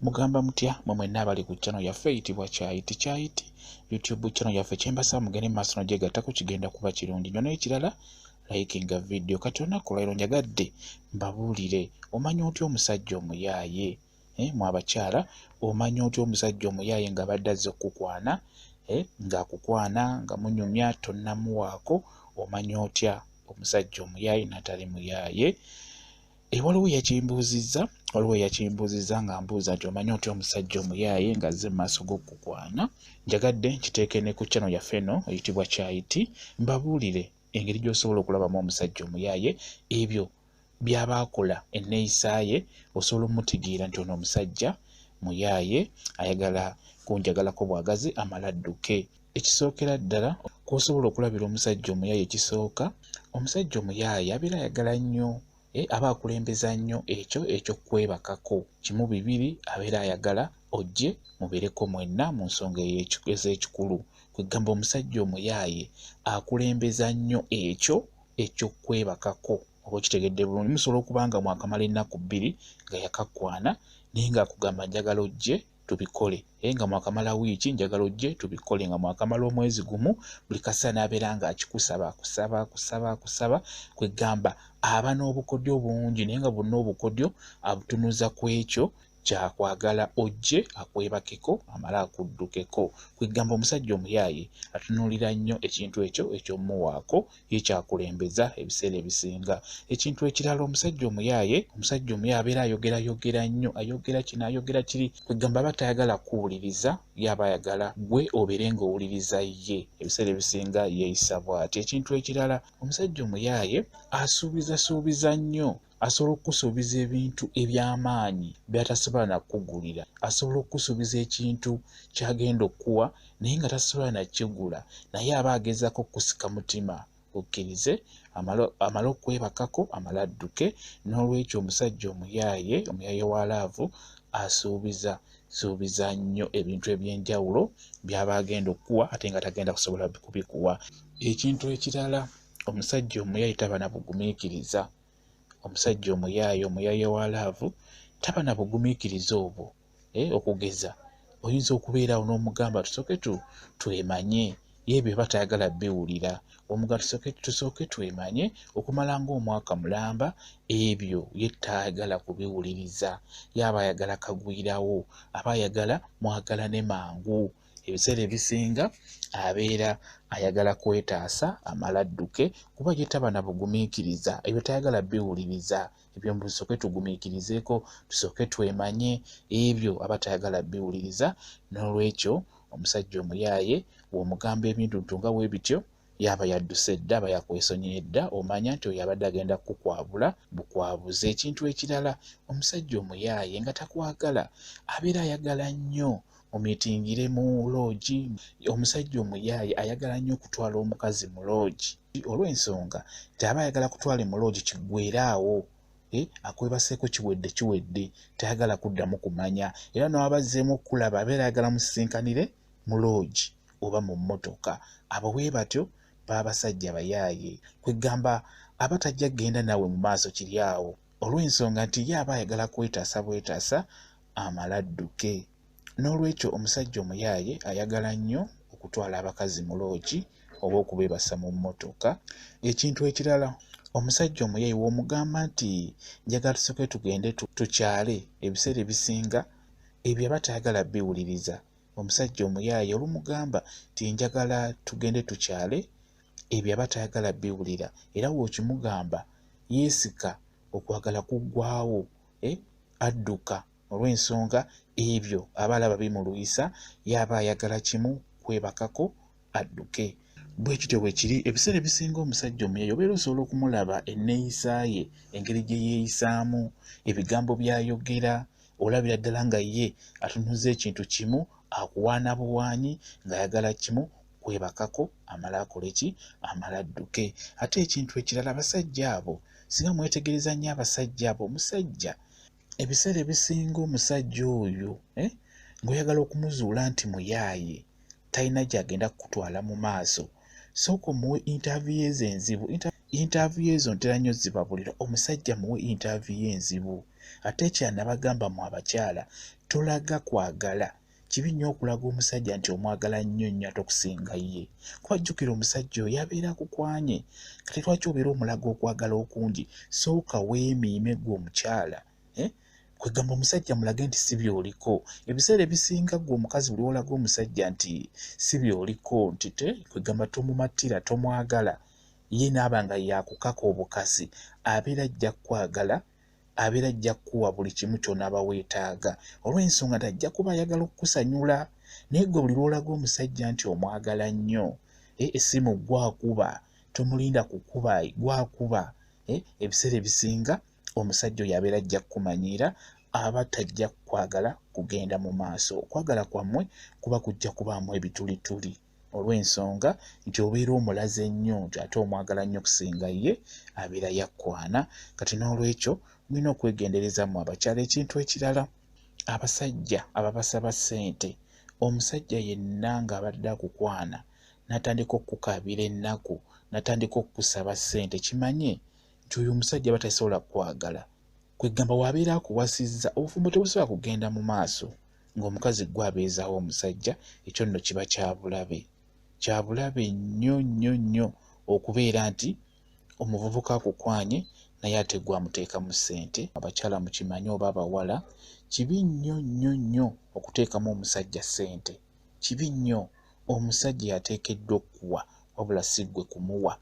Mugamba mutya mwenna abali ku channel yaffe eyitibwa Kyayiti YouTube channel yaffe kyembasa mugende maaso nagyegattako kigenda kuba kirungi nnyo n'ekirala likinga video kati olunaku lwaleero njagadde mbabuulire omanyi otya omusajja omuyaaye mu abakyala omanyi otya omusajja omuyaaye nga badde azze okukukwana ng'akukwana nga munyumya tonnamuwaako omanyi otya omusajja omuyaaye n'atali muyaaye waliwo yakimbuuzizza nga mbuuza nti omanyi otya omusajja omuyaaye ng'azze mu maaso g'okukukwana njagadde nkiteeke ne ku channel yaffe eno eyitibwa Kyayiti mbabuulire engeri gy'osobola okulabamu omusajja omuyaaye ebyo by'aba akola enneeyisa ye osobola omutigiira nti ono omusajja muyaaye ayagala kunjagalako bwagazi amala adduke. Ekisookera ddala kw'osobola okulabira omusajja omuyaaye ekisooka omusajja omuyaaye abeera ayagala nnyo aba akulembeza nnyo ekyo eky'okwebakako kimu bibiri abeera ayagala ojje mubeereko mwenna mu nsonga ez'ekikulu kwegamba omusajja omuyaaye akulembeza nnyo ekyo eky'okwebakako oba okitegedde bulungi musobola okuba nga mwakamala ennaku bbiri nga yakakwana naye ng'akugamba njagala ojje tubikole nga mwakamala wiiki njagala ojje tubikole nga mwakamala omwezi gumu buli kaseera n'abeera ng'akikusaba akusaba kwegamba aba n'obukodyo bungi naye nga bwonna obukodyo abutunuza ku ekyo kyakwagala ojje akwebakeko amala akuddukeko kwegamba omusajja omuyaaye atunuulira nnyo ekintu ekyo eky'omuwaako ye kyakulembeza ebiseera ebisinga. Ekintu ekirala omusajja omuyaaye abeera ayogera nnyo ayogera kino ayogera kiri kwegamba aba tayagala kuwuliriza yaba ayagala gwe obeere ng'owuliriza ye ebiseera ebisinga yeeyisa bw'ati. Ekintu ekirala omusajja omuyaaye asuubiza nnyo asobola okukusuubiza ebintu eby'amaanyi by'atasobola nakugulira asobola okukusuubiza ekintu ky'agenda okuwa naye nga tasobola nakigula naye aba agezaako okukusika mutima okkirize amale okwebakako amale adduke. N'olwekyo omusajja omuyaaye wa laavu asuubiza nnyo ebintu eby'enjawulo by'aba agenda okuwa ate nga tagenda kusobola kubikuwa. Ekintu ekirala omusajja omuyaaye taba na bugumiikiriza. Omusajja omuyaaye wa laavu taba na bugumiikiriza obwo okugeza oyinza okubeerawo n'omugamba tusooke twemanye ye ebyo aba tayagala biwulira omugamba tusooke twemanye okumala ng'omwaka mulamba ebyo ye tayagala kubiwuliriza yaba ayagala kagwirawo aba ayagala mwagalane mangu ebiseera ebisinga abeera ayagala kwetaasa amala adduke kuba ye taba na bugumiikiriza ebyo tayagala biwuliriza ebyo tusooke tugumiikirizeeko tusooke twemanye ebyo aba tayagala biwuliriza. N'olwekyo omusajja omuyaaye bw'omugamba ebintu nga bwe bityo yaba yadduse dda aba yakwesonyiye dda omanya nti oyo abadde agenda kukwabula bukwabuzi. Ekintu ekirala omusajja omuyaaye nga takwagala abeera ayagala nnyo omitingire mu loogi. Omusajja omuyaaye ayagala nnyo okutwala omukazi mu loogi olw'ensonga nti aba ayagala kutwala mu loogi kiggweeraawo akwebaseeko kiwedde tayagala kuddamu kumanya era n'aba azzeemu okulaba abeera ayagala musisinkanire mu loogi oba mu mmotoka. Abo bwe batyo baba basajja bayaaye kwegamba aba tajja kgenda nawe mu maaso kiri awo olw'ensonga nti ye aba ayagala kwetaasa bwetaasa amala adduke. N'olwekyo omusajja omuyaaye ayagala nnyo okutwala abakazi mu loogi oba okubeebasa mu mmotoka. Ekintu ekirala omusajja omuyaaye w'omugamba nti njagala tusooke tugende tukyale ebiseera ebisinga ebyo aba tayagala biwuliriza. Omusajja omuyaaye olumugamba nti njagala tugende tukyale ebyo aba tayagala biwulira era w'okimugamba yeesika okwagala kuggwaawo adduka olw'ensonga ebyo aba alaba bimulwisa yaba ayagala kimu kwebakako adduke. Bwe kityo bwe kiri ebiseera ebisinga omusajja omuyaaye obeera osobola okumulaba enneeyisa ye engeri gye yeeyisaamu ebigambo by'ayogera olabira ddala nga ye atunuza ekintu kimu akuwaana buwaanyi ng'ayagala kimu kwebakako amala akole ki amala adduke. Ate ekintu ekirala abasajja abo singa mwetegereza nnyo abasajja abo omusajja ebiseera ebisinga omusajja oyo ng'oyagala okumuzuula nti muyaaye talina gy'agenda kukutwala mu maaso sooka omuwe interview enzibu interview ezo ntera nnyo zibabulira omusajja muwe interview enzibu ate ekyanabagamba mu abakyala tolaga kwagala kibi nnyo okulaga omusajja nti omwagala nnyo nnyo ate okusinga ye kuba jjukira omusajja oyo abeera akukwanye kati lwaki obeera omulaga okwagala okungi sooka weemiime gwe omukyala kwegamba omusajja mulage nti si byoliko ebiseera ebisinga gwe omukazi buli olaga omusajja nti si byoliko nti kwegamba tomumatira tomwagala ye naaba nga yakukaka obukasi abeera ajja kwagala abeera ajja kuwa buli kimu ky'onaaba weetaaga olw'ensonga tajja kuba ayagala okukusanyula naye gwe buli lwolaga omusajja nti omwagala nnyo essimu gwakuba tomulinda kukuba gwakuba ebiseera ebisinga omusajja oyo abeera ajja kukumanyiira aba tajja kwagala kugenda mu maaso okwagala kwammwe kuba kujja kubaamu ebitulituli olw'ensonga nti obeera omulaze nnyo nti ate omwagala nnyo okusinga ye abeera yakkwana kati n'olwekyo mulina okwegendereza mu abakyala ekintu ekirala abasajja ababasaba ssente omusajja yenna ng'abadde akukwana n'atandika okukukaabira ennaku n'atandika okukusaba ssente kimanye nti oyo omusajja batasobola kwagala kwegamba wabeera akuwasizza obufumbo tebusobola kugenda mu maaso ng'omukazi gwe abeezaawo omusajja ekyo nno kiba kyabulabe nnyo nnyo nnyo okubeera nti omuvubuka akukwanye naye ate gwamuteekamu ssente abakyala mukimanye oba abawala kibi nnyo nnyo nnyo okuteekamu omusajja ssente kibi nnyo omusajja yateekeddwa okuwa wabula si ggwe kumuwa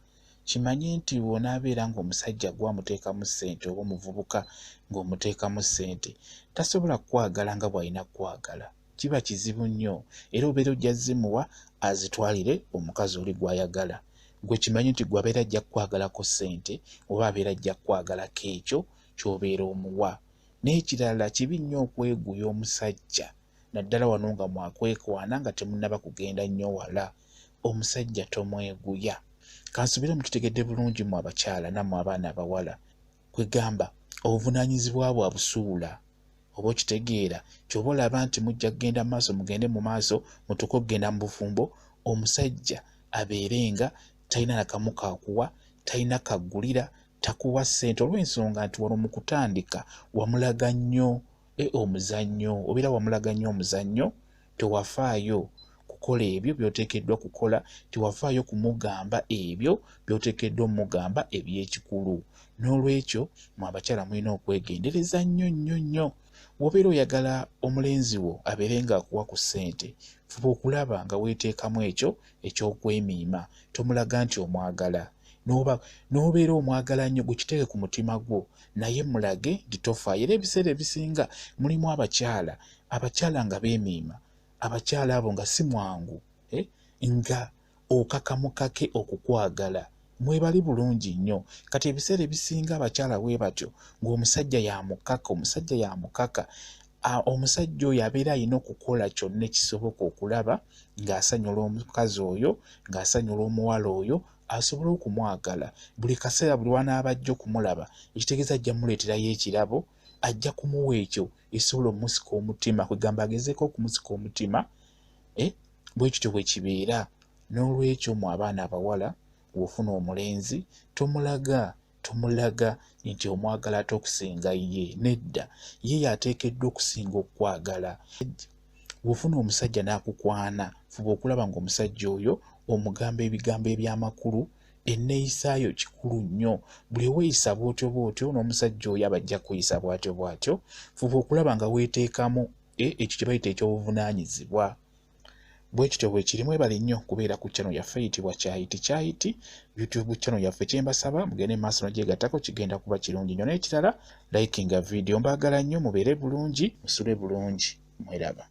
kimanye nti wonaabeera ng'omusajja gwamuteekamu ssente oba omuvubuka ng'omuteekamu ssente tasobola kwagala nga bw'alina kwagala kiba kizibu nnyo era obeera ojja zimuwa azitwalire omukazi oli gw'ayagala gwe kimanyi nti gwe abeera ajja kukwagalako ssente oba abeera ajja kukwagalako ekyo ky'obeera omuwa n'ekirala kibi nnyo okweguya omusajja naddala wano nga mwakwekwana nga temunnaba kugenda nnyo wala omusajja tomweguya kansubire mukitegedde bulungi mu abakyala nammwe abaana abawala kwegamba obuvunaanyizibwa bwa busuula oba okitegeera ky'oba olaba nti mujja kugenda mu maaso mugende mu maaso mutuuke okugenda mu bufumbo omusajja abeerenga talina nakamu kakuwa talina kaggulira takuwa ssente olw'ensonga nti wano mu kutandika wamulaga nnyo omuzannyo obeera wamulaga nnyo omuzannyo tewafaayo kukola ebyo by'oteekeddwa kukola tewafaayo kumugamba ebyo by'oteekeddwa omugamba eby'ekikulu n'olwekyo mu abakyala mulina okwegendereza nnyo nnyo nnyo w'obeera oyagala omulenzi wo abeere ng'akuwa ku ssente fuba okulaba nga weeteekamu ekyo eky'okwemiima tomulaga nti omwagala n'obeera omwagala nnyo gukiteeke ku mutima gwo naye mulage nti tofaayo era ebiseera ebisinga mulimu abakyala nga beemiima abakyala abo nga si mwangu nga okakamukake okukwagala mwebali bulungi nnyo kati ebiseera ebisinga abakyala bwe batyo ng'omusajja yamukaka omusajja oyo abeera alina okukola kyonna ekisoboka okulaba ng'asanyula omukazi oyo ng'asanyula omuwala oyo asobole okumwagala buli kaseera buli wanaaba ajja okumulaba ekitegeeza ajja muleeterayo ekirabo ajja kumuwa ekyo esobola omusika omutima kwegamba agezeeko okumusika omutima bwe kityo bwe kibeera n'olwekyo mu abaana abawala bw'ofuna omulenzi tomulaga nti omwagala ate okusinga ye nedda ye yateekeddwa okusinga okwagala bw'ofuna omusajja n'akukwana fuba okulaba ng'omusajja oyo omugamba ebigambo eby'amakulu enneeyisaayo kikulu nnyo buli weeyisa bw'otyo n'omusajja oyo abajja kuyisa bw'atyo fuba okulaba nga weeteekamu ekyo kye bayita eky'obuvunaanyizibwa bwe kityo bwe kiri mwebale nnyo kubeera ku channel yaffe eyitibwa Kyayiti YouTube channel yaffe kyembasaba mugende maaso n'ogyegattako kigenda kuba kirungi nnyo n'ekirala likinga video mbaagala nnyo mubeere bulungi musule bulungi mweraba